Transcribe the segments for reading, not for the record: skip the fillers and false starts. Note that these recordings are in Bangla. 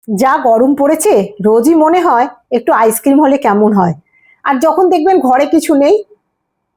যা গরম পড়েছে, রোজই মনে হয় একটু আইসক্রিম হলে কেমন হয়। আর যখন দেখবেন ঘরে কিছু নেই,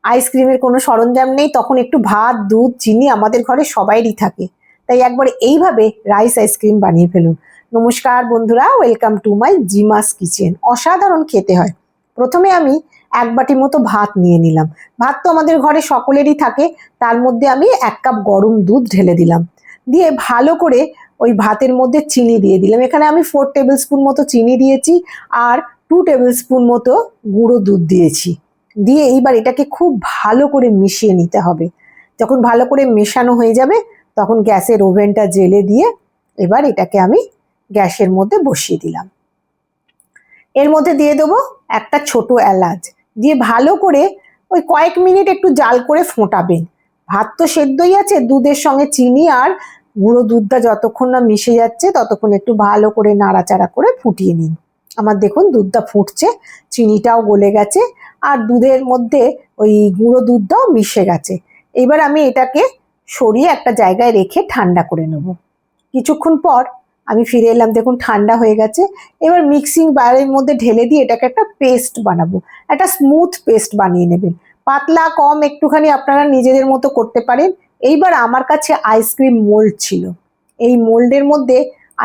আইসক্রিমের কোনো সরঞ্জাম নেই, তখন একটু ভাত, দুধ, চিনি আমাদের ঘরে সবাইরই থাকে। তাই একবার এইভাবে রাইস আইসক্রিম বানিয়ে ফেলুন। নমস্কার বন্ধুরা, ওয়েলকাম টু মাই জিমাস কিচেন। অসাধারণ খেতে হয়। প্রথমে আমি 1 বাটি মতো ভাত নিয়ে নিলাম। ভাত তো আমাদের ঘরে সকলেরই থাকে। তার মধ্যে আমি 1 কাপ গরম দুধ ঢেলে দিলাম। দিয়ে ভালো করে ওই ভাতের মধ্যে চিনি দিয়ে দিলাম। এখানে আমি 4 টেবিল স্পুন মতো চিনি দিয়েছি আর 2 টেবিল স্পুন মতো গুঁড়ো দুধ দিয়েছি। দিয়ে এইবার এটাকে খুব ভালো করে মিশিয়ে নিতে হবে। যখন ভালো করে মেশানো হয়ে যাবে, তখন গ্যাসের ওভেনটা জ্বেলে দিয়ে এবার এটাকে আমি গ্যাসের মধ্যে বসিয়ে দিলাম। এর মধ্যে দিয়ে দেবো একটা ছোট এলাচ। দিয়ে ভালো করে ওই কয়েক মিনিট একটু জাল করে ফোটাবেন। ভাত তো সেদ্ধই আছে, দুধের সঙ্গে চিনি আর গুঁড়ো দুধটা যতক্ষণ না মিশে যাচ্ছে ততক্ষণ একটু ভালো করে নাড়াচাড়া করে ফুটিয়ে নিন। আমার দেখুন দুধটা ফুটছে, চিনিটাও গলে গেছে আর দুধের মধ্যে ওই গুঁড়ো দুধটাও মিশে গেছে। এবার আমি এটাকে সরিয়ে একটা জায়গায় রেখে ঠান্ডা করে নেব। কিছুক্ষণ পর আমি ফিরে এলাম, দেখুন ঠান্ডা হয়ে গেছে। এবার মিক্সিং বাউলের মধ্যে ঢেলে দিয়ে এটাকে একটা পেস্ট বানাবো। একটা স্মুথ পেস্ট বানিয়ে নেবেন। পাতলা কম একটুখানি আপনারা নিজেদের মতো করতে পারেন। এইবার আমার কাছে আইসক্রিম মোল্ড ছিল। এই মোল্ডের মধ্যে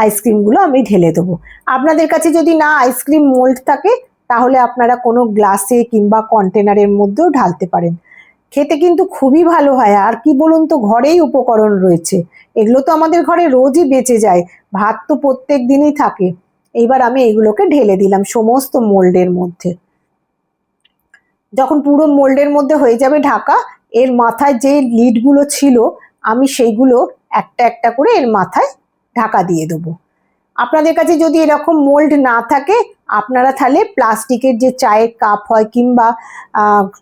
আইসক্রিমগুলো আমি ঢেলে দেবো। আপনাদের কাছে যদি না আইসক্রিম মোল্ড থাকে, তাহলে আপনারা কোনো গ্লাসে কিংবা কন্টেনারের মধ্যেও ঢালতে পারেন। খেতে কিন্তু খুবই ভালো হয়। আর কি বলুন তো, ঘরেই উপকরণ রয়েছে, এগুলো তো আমাদের ঘরে রোজই বেঁচে যায়। ভাত তো প্রত্যেক দিনই থাকে। এইবার আমি এগুলোকে ঢেলে দিলাম সমস্ত মোল্ডের মধ্যে। যখন পুরো মোল্ডের মধ্যে হয়ে যাবে ঢাকা, এর মাথায় যে লিডগুলো ছিল আমি সেইগুলো একটা একটা করে এর মাথায় ঢাকা দিয়ে দেবো। আপনাদের কাছে যদি এরকম মোল্ড না থাকে, আপনারা তাহলে প্লাস্টিকের যে চায়ের কাপ হয় কিংবা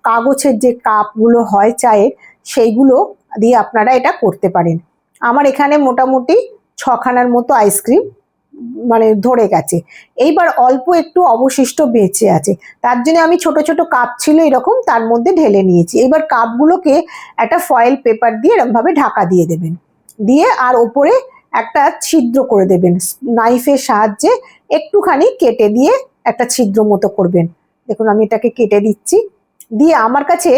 কাগজের যে কাপগুলো হয় চায়ের, সেইগুলো দিয়ে আপনারা এটা করতে পারেন। আমার এখানে মোটামুটি 6খানার মতো আইসক্রিম মানে ধরে গেছে। এইবার অল্প একটু অবশিষ্ট বেঁচে আছে, তার জন্য আমি ছোট ছোট কাপ ছিল এরকম, তার মধ্যে ঢেলে নিয়েছি। এবার কাপগুলোকে একটা ফয়েল পেপার দিয়ে এরকমভাবে ঢাকা দিয়ে দেবেন। দিয়ে আর ওপরে একটা ছিদ্র করে দেবেন, নাইফের সাহায্যে একটুখানি কেটে দিয়ে একটা ছিদ্র মতো করবেন। দেখুন আমি এটাকে কেটে দিচ্ছি। দিয়ে আমার কাছে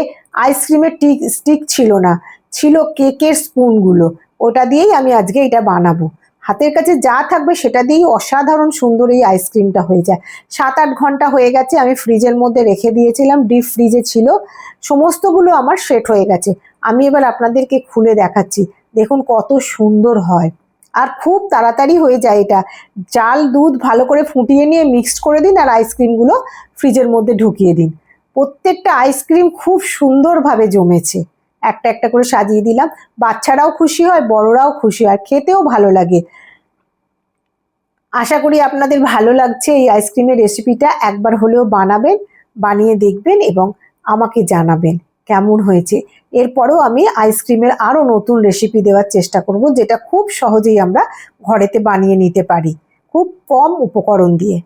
আইসক্রিমের স্টিক ছিল না, ছিল কেকের স্পুনগুলো। ওটা দিয়েই আমি আজকে এটা বানাবো। হাতের কাছে যা থাকবে সেটা দিয়েই অসাধারণ সুন্দর এই আইসক্রিমটা হয়ে যায়। 7-8 ঘন্টা হয়ে গেছে, আমি ফ্রিজের মধ্যে রেখে দিয়েছিলাম, ডিপ ফ্রিজে ছিল। সমস্তগুলো আমার সেট হয়ে গেছে। আমি এবার আপনাদেরকে খুলে দেখাচ্ছি। দেখুন কত সুন্দর হয় আর খুব তাড়াতাড়ি হয়ে যায় এটা। চাল দুধ ভালো করে ফুটিয়ে নিয়ে মিক্সড করে দিন আর আইসক্রিমগুলো ফ্রিজের মধ্যে ঢুকিয়ে দিন। প্রত্যেকটা আইসক্রিম খুব সুন্দরভাবে জমেছে। একটা একটা করে সাজিয়ে দিলাম। বাচ্চারাও খুশি হয়, বড়রাও খুশি হয়, খেতেও ভালো লাগে। আশা করি আপনাদের ভালো লাগছে এই আইসক্রিমের রেসিপিটা। একবার হলেও বানাবেন, বানিয়ে দেখবেন এবং আমাকে জানাবেন কেমন হয়েছে। এরপরেও আমি আইসক্রিমের আরও নতুন রেসিপি দেওয়ার চেষ্টা করব, যেটা খুব সহজেই আমরা ঘরেতে বানিয়ে নিতে পারি, খুব কম উপকরণ দিয়ে।